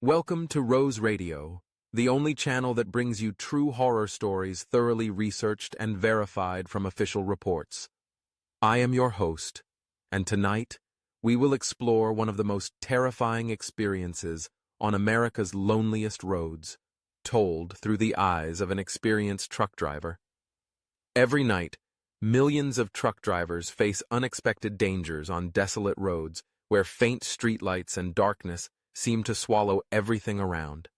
Welcome to Rose Radio, the only channel that brings you true horror stories thoroughly researched and verified from official reports. I am your host, and tonight we will explore one of the most terrifying experiences on America's loneliest roads, told through the eyes of an experienced truck driver. Every night, millions of truck drivers face unexpected dangers on desolate roads where faint streetlights and darkness seem to swallow everything around.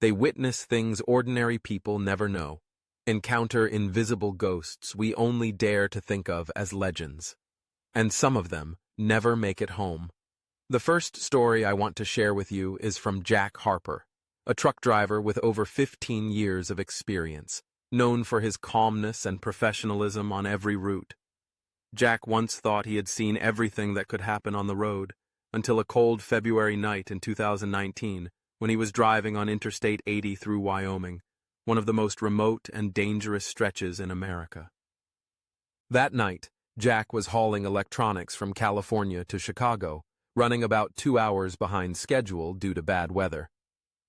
They witness things ordinary people never know, encounter invisible ghosts we only dare to think of as legends. And some of them never make it home. The first story I want to share with you is from Jack Harper, a truck driver with over 15 years of experience, known for his calmness and professionalism on every route. Jack once thought he had seen everything that could happen on the road, until a cold February night in 2019 when he was driving on Interstate 80 through Wyoming, one of the most remote and dangerous stretches in America. That night, Jack was hauling electronics from California to Chicago, running about 2 hours behind schedule due to bad weather.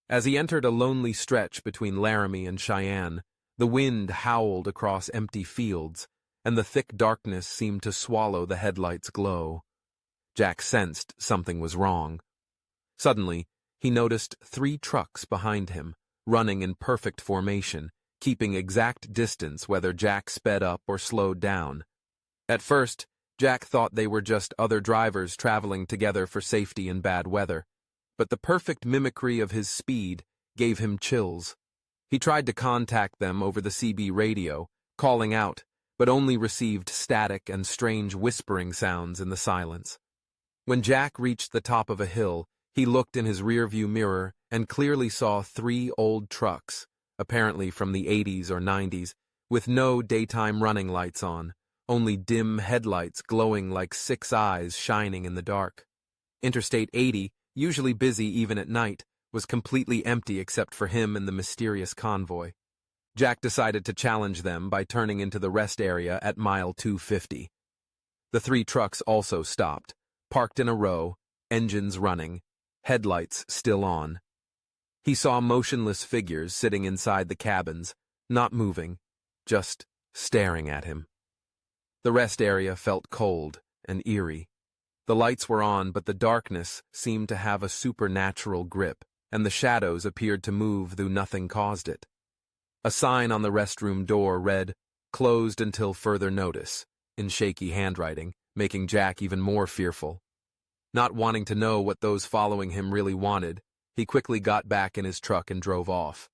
As he entered a lonely stretch between Laramie and Cheyenne, the wind howled across empty fields, and the thick darkness seemed to swallow the headlights' glow. Jack sensed something was wrong. Suddenly, he noticed 3 trucks behind him, running in perfect formation, keeping exact distance whether Jack sped up or slowed down. At first, Jack thought they were just other drivers traveling together for safety in bad weather, but the perfect mimicry of his speed gave him chills. He tried to contact them over the CB radio, calling out, but only received static and strange whispering sounds in the silence. When Jack reached the top of a hill, he looked in his rearview mirror and clearly saw 3 old trucks, apparently from the 80s or 90s, with no daytime running lights on, only dim headlights glowing like 6 eyes shining in the dark. Interstate 80, usually busy even at night, was completely empty except for him and the mysterious convoy. Jack decided to challenge them by turning into the rest area at mile 250. The 3 trucks also stopped, parked in a row, engines running, headlights still on. He saw motionless figures sitting inside the cabins, not moving, just staring at him. The rest area felt cold and eerie. The lights were on, but the darkness seemed to have a supernatural grip, and the shadows appeared to move though nothing caused it. A sign on the restroom door read, "Closed until further notice," in shaky handwriting, making Jack even more fearful. Not wanting to know what those following him really wanted, he quickly got back in his truck and drove off.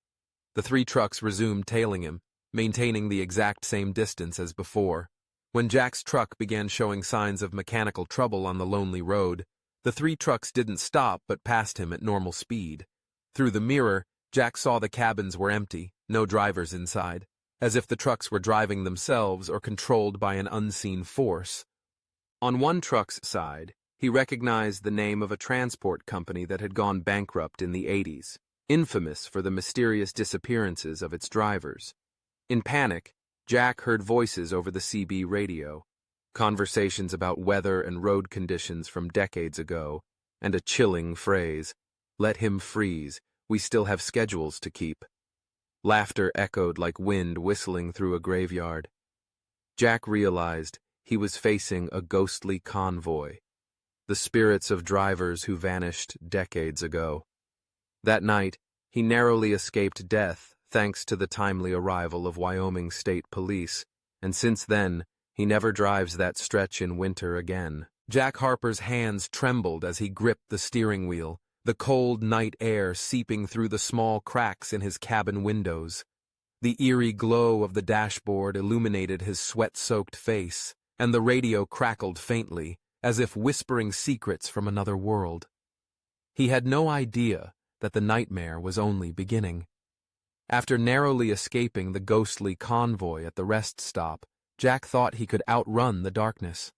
The 3 trucks resumed tailing him, maintaining the exact same distance as before. When Jack's truck began showing signs of mechanical trouble on the lonely road, the 3 trucks didn't stop but passed him at normal speed. Through the mirror, Jack saw the cabins were empty, no drivers inside, as if the trucks were driving themselves or controlled by an unseen force. On one truck's side, he recognized the name of a transport company that had gone bankrupt in the 80s, infamous for the mysterious disappearances of its drivers. In panic, Jack heard voices over the CB radio, conversations about weather and road conditions from decades ago, and a chilling phrase, "Let him freeze, we still have schedules to keep." Laughter echoed like wind whistling through a graveyard. Jack realized he was facing a ghostly convoy, the spirits of drivers who vanished decades ago. That night, he narrowly escaped death thanks to the timely arrival of Wyoming State Police, and since then, he never drives that stretch in winter again. Jack Harper's hands trembled as he gripped the steering wheel, the cold night air seeping through the small cracks in his cabin windows. The eerie glow of the dashboard illuminated his sweat-soaked face, and the radio crackled faintly, as if whispering secrets from another world. He had no idea that the nightmare was only beginning. After narrowly escaping the ghostly convoy at the rest stop, Jack thought he could outrun the darkness.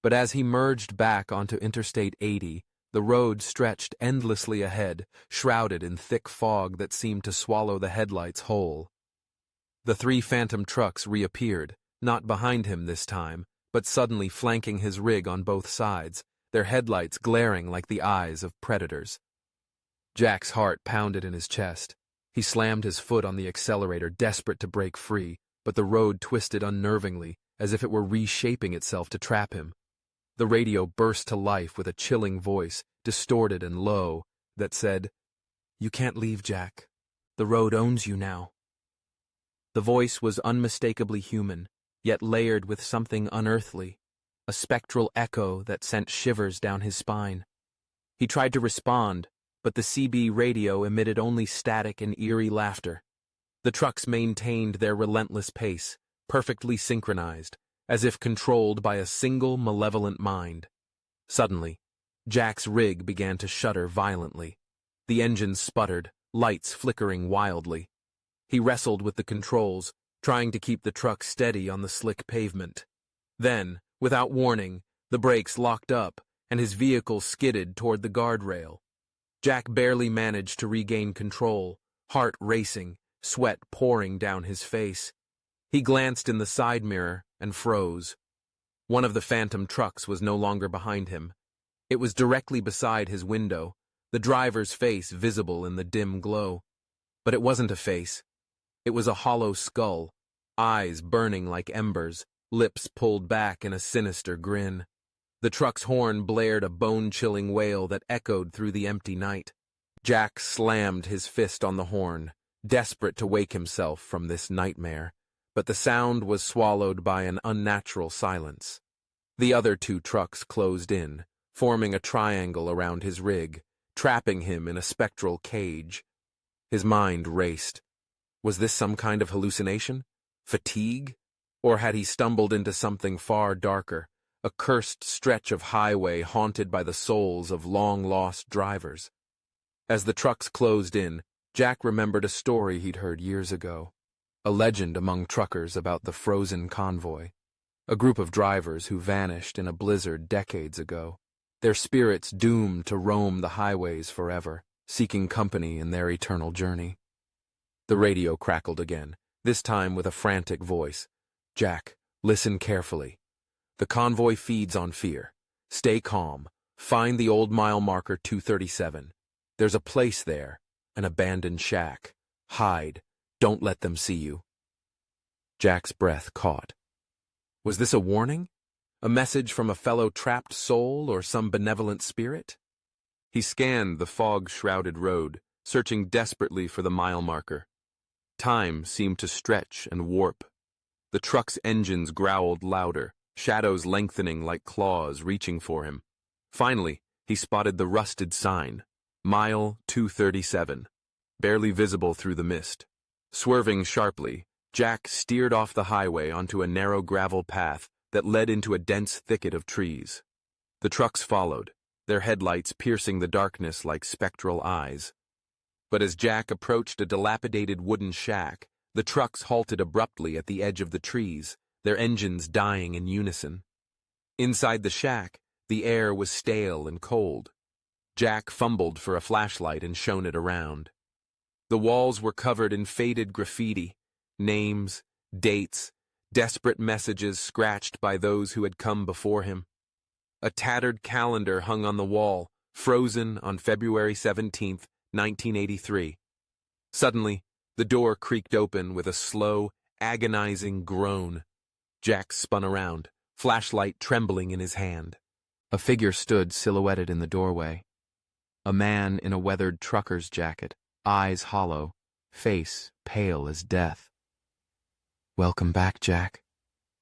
But as he merged back onto Interstate 80, the road stretched endlessly ahead, shrouded in thick fog that seemed to swallow the headlights whole. The 3 phantom trucks reappeared, not behind him this time, but suddenly flanking his rig on both sides, their headlights glaring like the eyes of predators. Jack's heart pounded in his chest. He slammed his foot on the accelerator, desperate to break free, but the road twisted unnervingly, as if it were reshaping itself to trap him. The radio burst to life with a chilling voice, distorted and low, that said, "You can't leave, Jack. The road owns you now." The voice was unmistakably human, yet layered with something unearthly, a spectral echo that sent shivers down his spine. He tried to respond, but the CB radio emitted only static and eerie laughter. The trucks maintained their relentless pace, perfectly synchronized, as if controlled by a single malevolent mind. Suddenly, Jack's rig began to shudder violently. The engines sputtered, lights flickering wildly. He wrestled with the controls, trying to keep the truck steady on the slick pavement. Then, without warning, the brakes locked up, and his vehicle skidded toward the guardrail. Jack barely managed to regain control, heart racing, sweat pouring down his face. He glanced in the side mirror and froze. One of the phantom trucks was no longer behind him. It was directly beside his window, the driver's face visible in the dim glow. But it wasn't a face. It was a hollow skull, eyes burning like embers, lips pulled back in a sinister grin. The truck's horn blared a bone-chilling wail that echoed through the empty night. Jack slammed his fist on the horn, desperate to wake himself from this nightmare, but the sound was swallowed by an unnatural silence. The other two trucks closed in, forming a triangle around his rig, trapping him in a spectral cage. His mind raced. Was this some kind of hallucination? Fatigue? Or had he stumbled into something far darker, a cursed stretch of highway haunted by the souls of long-lost drivers? As the trucks closed in, Jack remembered a story he'd heard years ago, a legend among truckers about the frozen convoy, a group of drivers who vanished in a blizzard decades ago, their spirits doomed to roam the highways forever, seeking company in their eternal journey. The radio crackled again, this time with a frantic voice. "Jack, listen carefully. The convoy feeds on fear. Stay calm. Find the old mile marker 237. There's a place there, an abandoned shack. Hide. Don't let them see you." Jack's breath caught. Was this a warning? A message from a fellow trapped soul or some benevolent spirit? He scanned the fog-shrouded road, searching desperately for the mile marker. Time seemed to stretch and warp. The truck's engines growled louder, shadows lengthening like claws reaching for him. Finally, he spotted the rusted sign, Mile 237, barely visible through the mist. Swerving sharply, Jack steered off the highway onto a narrow gravel path that led into a dense thicket of trees. The trucks followed, their headlights piercing the darkness like spectral eyes. But as Jack approached a dilapidated wooden shack, the trucks halted abruptly at the edge of the trees, their engines dying in unison. Inside the shack, the air was stale and cold. Jack fumbled for a flashlight and shone it around. The walls were covered in faded graffiti, names, dates, desperate messages scratched by those who had come before him. A tattered calendar hung on the wall, frozen on February 17th, 1983. Suddenly, the door creaked open with a slow, agonizing groan. Jack spun around, flashlight trembling in his hand. A figure stood silhouetted in the doorway. A man in a weathered trucker's jacket, eyes hollow, face pale as death. "Welcome back, Jack,"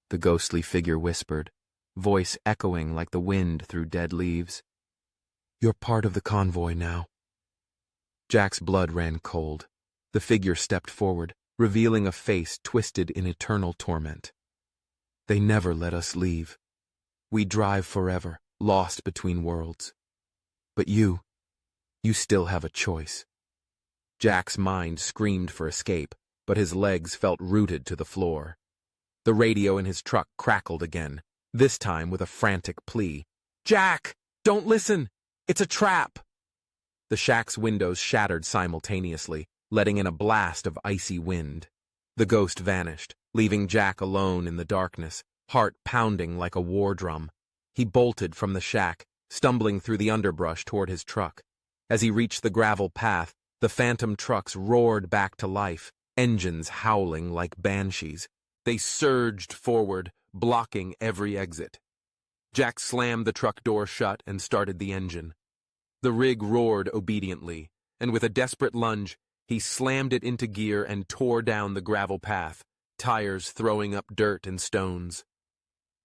the ghostly figure whispered, voice echoing like the wind through dead leaves. "You're part of the convoy now." Jack's blood ran cold. The figure stepped forward, revealing a face twisted in eternal torment. "They never let us leave. We drive forever, lost between worlds. But you still have a choice." Jack's mind screamed for escape, but his legs felt rooted to the floor. The radio in his truck crackled again, this time with a frantic plea. "Jack, don't listen! It's a trap!" The shack's windows shattered simultaneously, letting in a blast of icy wind. The ghost vanished, leaving Jack alone in the darkness, heart pounding like a war drum. He bolted from the shack, stumbling through the underbrush toward his truck. As he reached the gravel path, the phantom trucks roared back to life, engines howling like banshees. They surged forward, blocking every exit. Jack slammed the truck door shut and started the engine. The rig roared obediently, and with a desperate lunge, he slammed it into gear and tore down the gravel path, tires throwing up dirt and stones.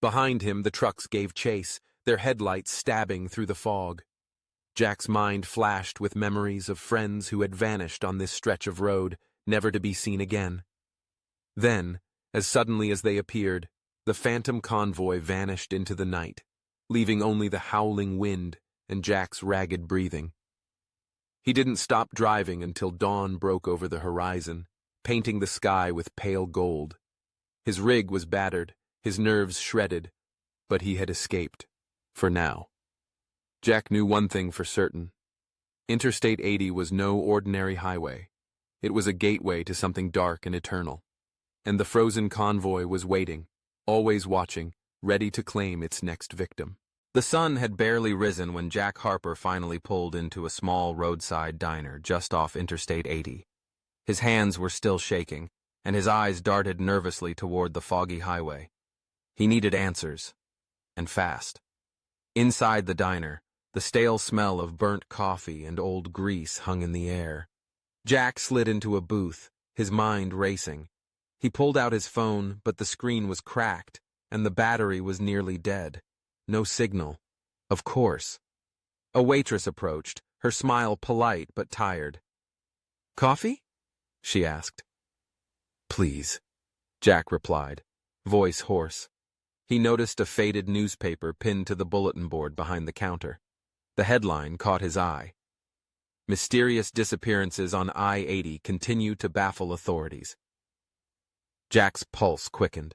Behind him, the trucks gave chase, their headlights stabbing through the fog. Jack's mind flashed with memories of friends who had vanished on this stretch of road, never to be seen again. Then, as suddenly as they appeared, the phantom convoy vanished into the night, leaving only the howling wind and Jack's ragged breathing. He didn't stop driving until dawn broke over the horizon, painting the sky with pale gold. His rig was battered, his nerves shredded, but he had escaped, for now. Jack knew one thing for certain. Interstate 80 was no ordinary highway. It was a gateway to something dark and eternal. And the frozen convoy was waiting, always watching, ready to claim its next victim. The sun had barely risen when Jack Harper finally pulled into a small roadside diner just off Interstate 80. His hands were still shaking, and his eyes darted nervously toward the foggy highway. He needed answers, and fast. Inside the diner, the stale smell of burnt coffee and old grease hung in the air. Jack slid into a booth, his mind racing. He pulled out his phone, but the screen was cracked, and the battery was nearly dead. No signal. Of course. A waitress approached, her smile polite but tired. "Coffee?" she asked. "Please," Jack replied, voice hoarse. He noticed a faded newspaper pinned to the bulletin board behind the counter. The headline caught his eye. Mysterious disappearances on I-80 continue to baffle authorities. Jack's pulse quickened.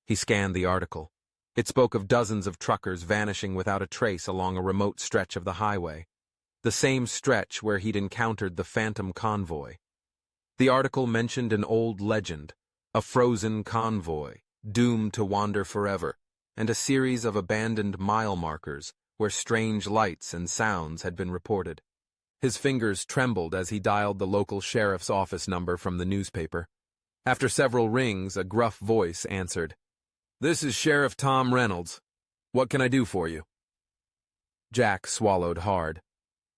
He scanned the article. It spoke of dozens of truckers vanishing without a trace along a remote stretch of the highway, the same stretch where he'd encountered the phantom convoy. The article mentioned an old legend, a frozen convoy, doomed to wander forever, and a series of abandoned mile markers where strange lights and sounds had been reported. His fingers trembled as he dialed the local sheriff's office number from the newspaper. After several rings, a gruff voice answered. "This is Sheriff Tom Reynolds. What can I do for you?" Jack swallowed hard.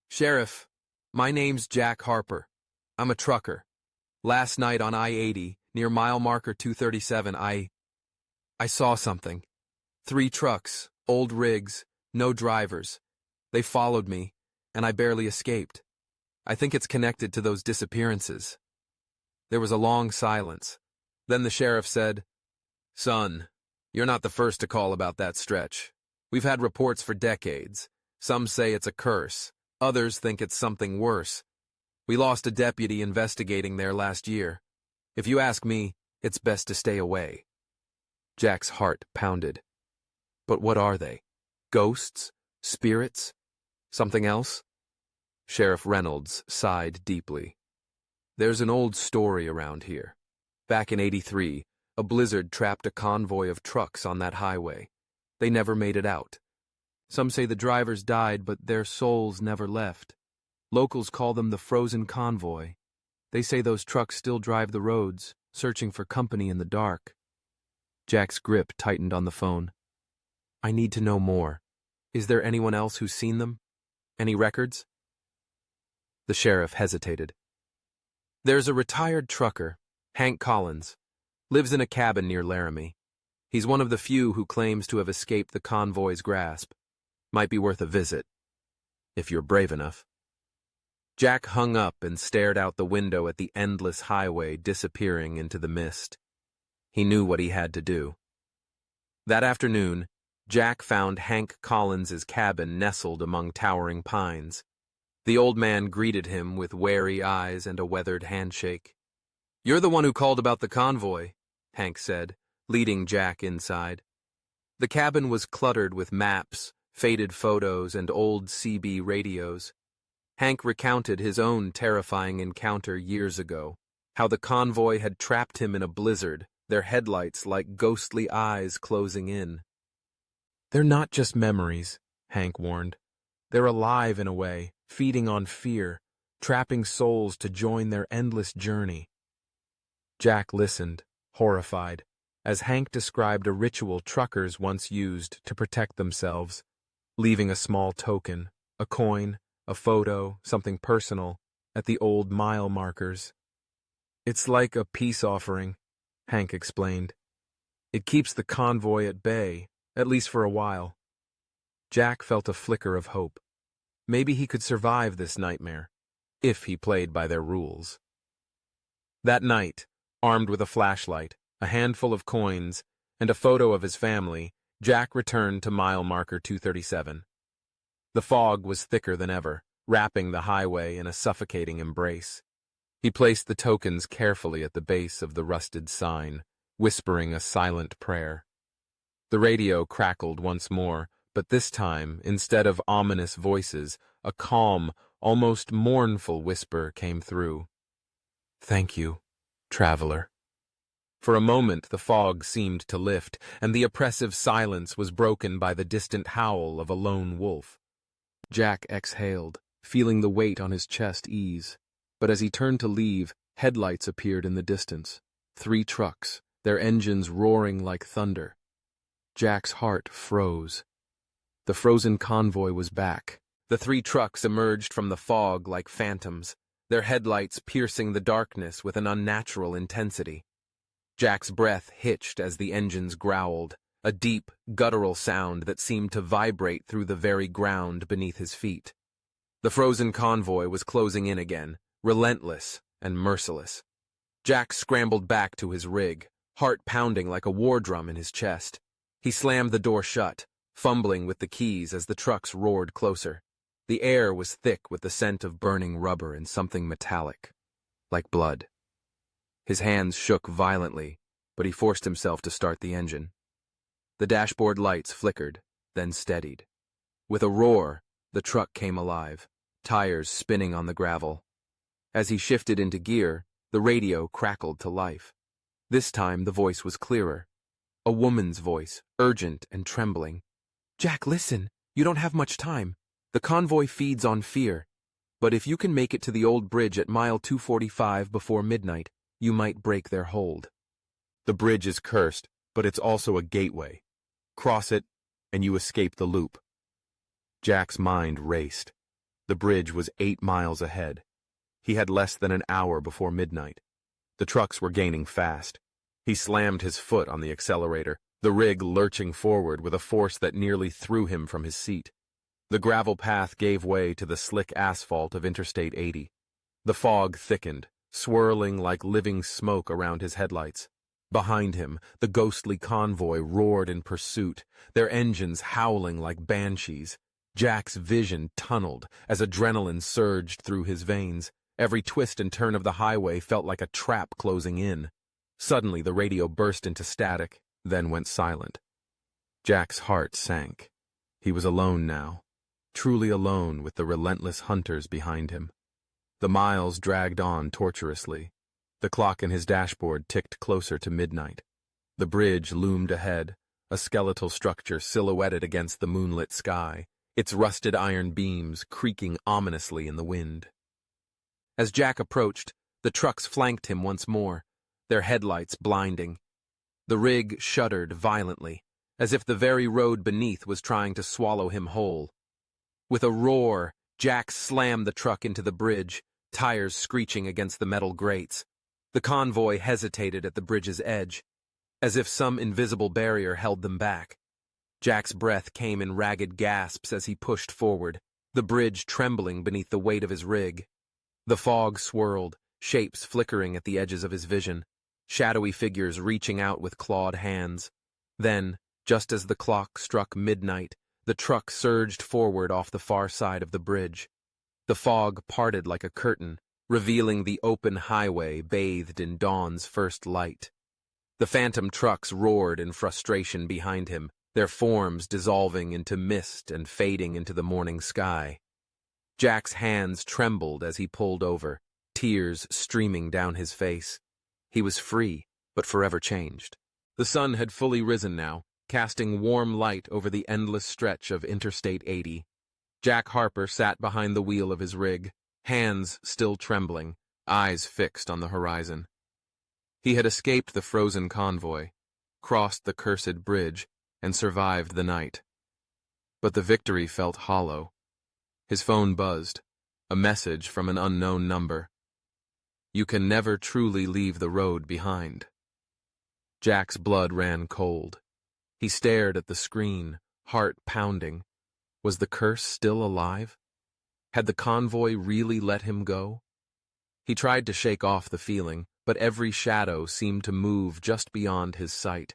"Sheriff, my name's Jack Harper. I'm a trucker. Last night on I-80, near mile marker 237, I saw something. 3 trucks, old rigs, no drivers. They followed me, and I barely escaped. I think it's connected to those disappearances." There was a long silence. Then the sheriff said, "Son, you're not the first to call about that stretch. We've had reports for decades. Some say it's a curse. Others think it's something worse. We lost a deputy investigating there last year. If you ask me, it's best to stay away." Jack's heart pounded. But what are they? Ghosts? Spirits? Something else? Sheriff Reynolds sighed deeply. "There's an old story around here. Back in '83, a blizzard trapped a convoy of trucks on that highway. They never made it out. Some say the drivers died, but their souls never left. Locals call them the frozen convoy. They say those trucks still drive the roads, searching for company in the dark." Jack's grip tightened on the phone. "I need to know more. Is there anyone else who's seen them? Any records?" The sheriff hesitated. "There's a retired trucker, Hank Collins. Lives in a cabin near Laramie. He's one of the few who claims to have escaped the convoy's grasp. Might be worth a visit, if you're brave enough." Jack hung up and stared out the window at the endless highway disappearing into the mist. He knew what he had to do. That afternoon, Jack found Hank Collins's cabin nestled among towering pines. The old man greeted him with wary eyes and a weathered handshake. "You're the one who called about the convoy," Hank said, leading Jack inside. The cabin was cluttered with maps, faded photos, and old CB radios. Hank recounted his own terrifying encounter years ago, how the convoy had trapped him in a blizzard, their headlights like ghostly eyes closing in. "They're not just memories," Hank warned. "They're alive in a way, feeding on fear, trapping souls to join their endless journey. Jack listened, horrified, as Hank described a ritual truckers once used to protect themselves, leaving a small token, a coin, a photo, something personal, at the old mile markers. "It's like a peace offering," Hank explained. "It keeps the convoy at bay, at least for a while." Jack felt a flicker of hope. Maybe he could survive this nightmare, if he played by their rules. That night, armed with a flashlight, a handful of coins, and a photo of his family, Jack returned to mile marker 237. The fog was thicker than ever, wrapping the highway in a suffocating embrace. He placed the tokens carefully at the base of the rusted sign, whispering a silent prayer. The radio crackled once more, but this time, instead of ominous voices, a calm, almost mournful whisper came through. "Thank you, traveler." For a moment the fog seemed to lift, and the oppressive silence was broken by the distant howl of a lone wolf. Jack exhaled, feeling the weight on his chest ease. But as he turned to leave, headlights appeared in the distance. 3 trucks, their engines roaring like thunder. Jack's heart froze. The frozen convoy was back. The 3 trucks emerged from the fog like phantoms, their headlights piercing the darkness with an unnatural intensity. Jack's breath hitched as the engines growled, a deep, guttural sound that seemed to vibrate through the very ground beneath his feet. The frozen convoy was closing in again, relentless and merciless. Jack scrambled back to his rig, heart pounding like a war drum in his chest. He slammed the door shut, fumbling with the keys as the trucks roared closer. The air was thick with the scent of burning rubber and something metallic, like blood. His hands shook violently, but he forced himself to start the engine. The dashboard lights flickered, then steadied. With a roar, the truck came alive, tires spinning on the gravel. As he shifted into gear, the radio crackled to life. This time the voice was clearer. A woman's voice, urgent and trembling. "Jack, listen, you don't have much time. The convoy feeds on fear. But if you can make it to the old bridge at mile 245 before midnight, you might break their hold. The bridge is cursed, but it's also a gateway. Cross it, and you escape the loop." Jack's mind raced. The bridge was 8 miles ahead. He had less than an hour before midnight. The trucks were gaining fast. He slammed his foot on the accelerator, the rig lurching forward with a force that nearly threw him from his seat. The gravel path gave way to the slick asphalt of Interstate 80. The fog thickened, swirling like living smoke around his headlights. Behind him, the ghostly convoy roared in pursuit, their engines howling like banshees. Jack's vision tunneled as adrenaline surged through his veins. Every twist and turn of the highway felt like a trap closing in. Suddenly, the radio burst into static, then went silent. Jack's heart sank. He was alone now, truly alone with the relentless hunters behind him. The miles dragged on torturously. The clock in his dashboard ticked closer to midnight. The bridge loomed ahead, a skeletal structure silhouetted against the moonlit sky, its rusted iron beams creaking ominously in the wind. As Jack approached, the trucks flanked him once more, their headlights blinding. The rig shuddered violently, as if the very road beneath was trying to swallow him whole. With a roar, Jack slammed the truck into the bridge, tires screeching against the metal grates. The convoy hesitated at the bridge's edge, as if some invisible barrier held them back. Jack's breath came in ragged gasps as he pushed forward, the bridge trembling beneath the weight of his rig. The fog swirled, shapes flickering at the edges of his vision, shadowy figures reaching out with clawed hands. Then, just as the clock struck midnight, the truck surged forward off the far side of the bridge. The fog parted like a curtain, revealing the open highway bathed in dawn's first light. The phantom trucks roared in frustration behind him, their forms dissolving into mist and fading into the morning sky. Jack's hands trembled as he pulled over, tears streaming down his face. He was free, but forever changed. The sun had fully risen now, casting warm light over the endless stretch of Interstate 80. Jack Harper sat behind the wheel of his rig, hands still trembling, eyes fixed on the horizon. He had escaped the frozen convoy, crossed the cursed bridge, and survived the night. But the victory felt hollow. His phone buzzed, a message from an unknown number. You can never truly leave the road behind. Jack's blood ran cold. He stared at the screen, heart pounding. Was the curse still alive? Had the convoy really let him go? He tried to shake off the feeling, but every shadow seemed to move just beyond his sight.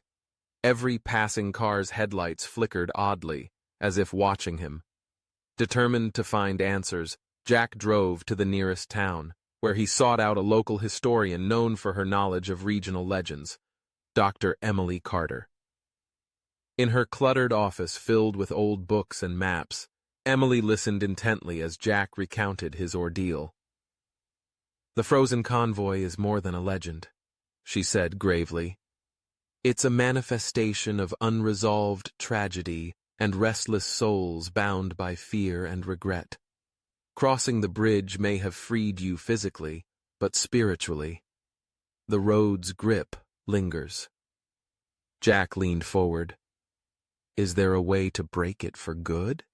Every passing car's headlights flickered oddly, as if watching him. Determined to find answers, Jack drove to the nearest town, where he sought out a local historian known for her knowledge of regional legends, Dr. Emily Carter. In her cluttered office filled with old books and maps, Emily listened intently as Jack recounted his ordeal. The frozen convoy is more than a legend, she said gravely. It's a manifestation of unresolved tragedy and restless souls bound by fear and regret. Crossing the bridge may have freed you physically, but spiritually, the road's grip lingers. Jack leaned forward. Is there a way to break it for good?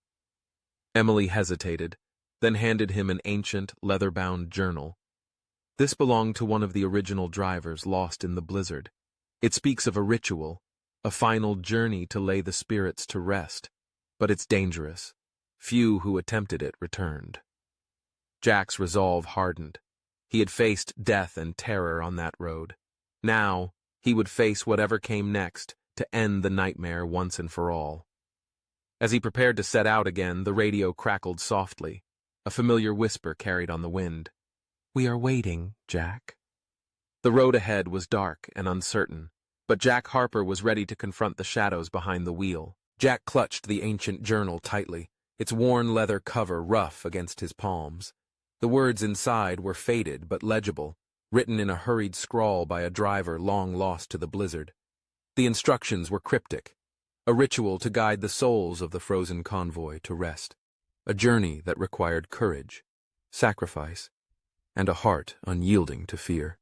Emily hesitated, then handed him an ancient, leather-bound journal. This belonged to one of the original drivers lost in the blizzard. It speaks of a ritual, a final journey to lay the spirits to rest, but it's dangerous. Few who attempted it returned. Jack's resolve hardened. He had faced death and terror on that road. Now, he would face whatever came next to end the nightmare once and for all. As he prepared to set out again, the radio crackled softly. A familiar whisper carried on the wind. We are waiting, Jack. The road ahead was dark and uncertain, but Jack Harper was ready to confront the shadows behind the wheel. Jack clutched the ancient journal tightly, its worn leather cover rough against his palms. The words inside were faded but legible, written in a hurried scrawl by a driver long lost to the blizzard. The instructions were cryptic, a ritual to guide the souls of the frozen convoy to rest, a journey that required courage, sacrifice, and a heart unyielding to fear.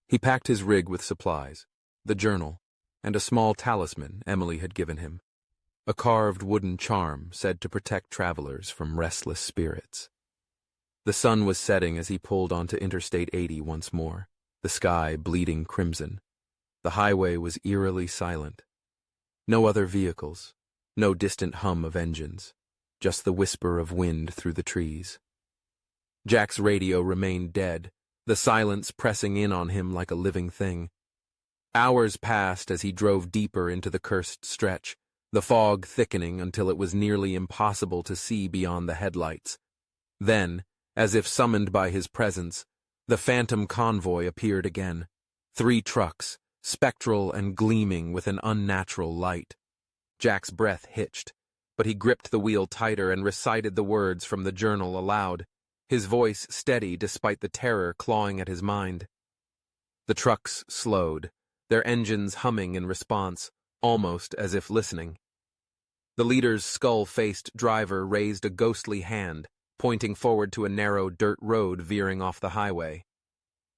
He packed his rig with supplies, the journal, and a small talisman Emily had given him, a carved wooden charm said to protect travelers from restless spirits. The sun was setting as he pulled onto Interstate 80 once more, the sky bleeding crimson. The highway was eerily silent. No other vehicles, no distant hum of engines, just the whisper of wind through the trees. Jack's radio remained dead, the silence pressing in on him like a living thing. Hours passed as he drove deeper into the cursed stretch, the fog thickening until it was nearly impossible to see beyond the headlights. Then, as if summoned by his presence, the phantom convoy appeared again. 3 trucks, spectral and gleaming with an unnatural light. Jack's breath hitched, but he gripped the wheel tighter and recited the words from the journal aloud, his voice steady despite the terror clawing at his mind. The trucks slowed, their engines humming in response, almost as if listening. The leader's skull-faced driver raised a ghostly hand, pointing forward to a narrow dirt road veering off the highway.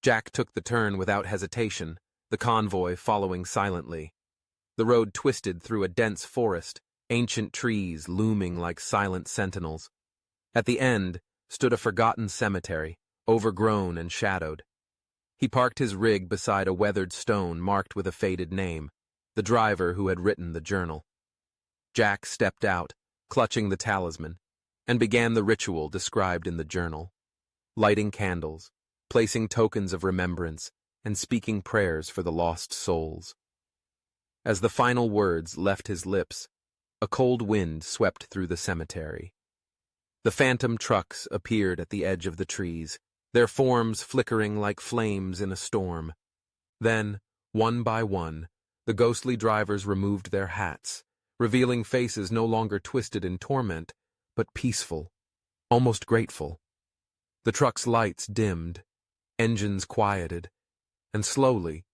Jack took the turn without hesitation, the convoy following silently. The road twisted through a dense forest, ancient trees looming like silent sentinels. At the end stood a forgotten cemetery, overgrown and shadowed. He parked his rig beside a weathered stone marked with a faded name, the driver who had written the journal. Jack stepped out, clutching the talisman, and began the ritual described in the journal, lighting candles, placing tokens of remembrance, and speaking prayers for the lost souls. As the final words left his lips, a cold wind swept through the cemetery. The phantom trucks appeared at the edge of the trees, their forms flickering like flames in a storm. Then, one by one, the ghostly drivers removed their hats, revealing faces no longer twisted in torment, but peaceful, almost grateful. The truck's lights dimmed, engines quieted, and slowly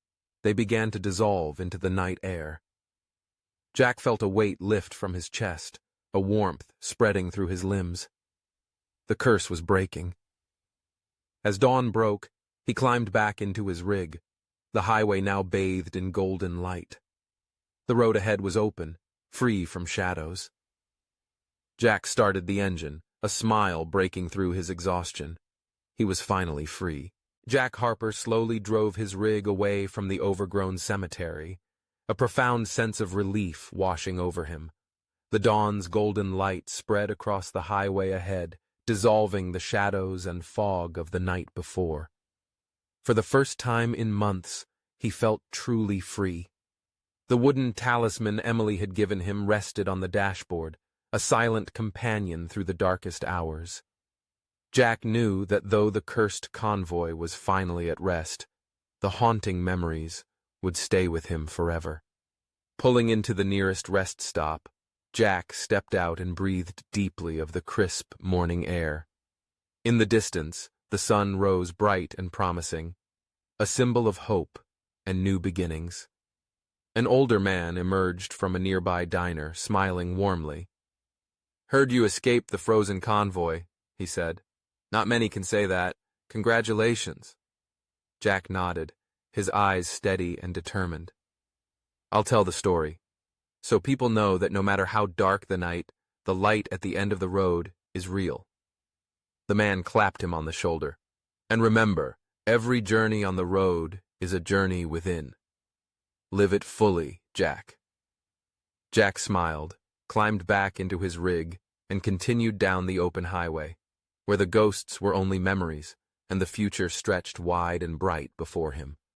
they began to dissolve into the night air. Jack felt a weight lift from his chest, a warmth spreading through his limbs. The curse was breaking. As dawn broke, he climbed back into his rig, the highway now bathed in golden light. The road ahead was open, free from shadows. Jack started the engine, a smile breaking through his exhaustion. He was finally free. Jack Harper slowly drove his rig away from the overgrown cemetery, a profound sense of relief washing over him. The dawn's golden light spread across the highway ahead, dissolving the shadows and fog of the night before. For the first time in months, he felt truly free. The wooden talisman Emily had given him rested on the dashboard, a silent companion through the darkest hours. Jack knew that though the cursed convoy was finally at rest, the haunting memories would stay with him forever. Pulling into the nearest rest stop, Jack stepped out and breathed deeply of the crisp morning air. In the distance, the sun rose bright and promising, a symbol of hope and new beginnings. An older man emerged from a nearby diner, smiling warmly. "Heard you escaped the frozen convoy," he said. "Not many can say that. Congratulations." Jack nodded, his eyes steady and determined. "I'll tell the story, so people know that no matter how dark the night, the light at the end of the road is real." The man clapped him on the shoulder. "And remember, every journey on the road is a journey within. Live it fully, Jack." Jack smiled, climbed back into his rig, and continued down the open highway, where the ghosts were only memories, and the future stretched wide and bright before him.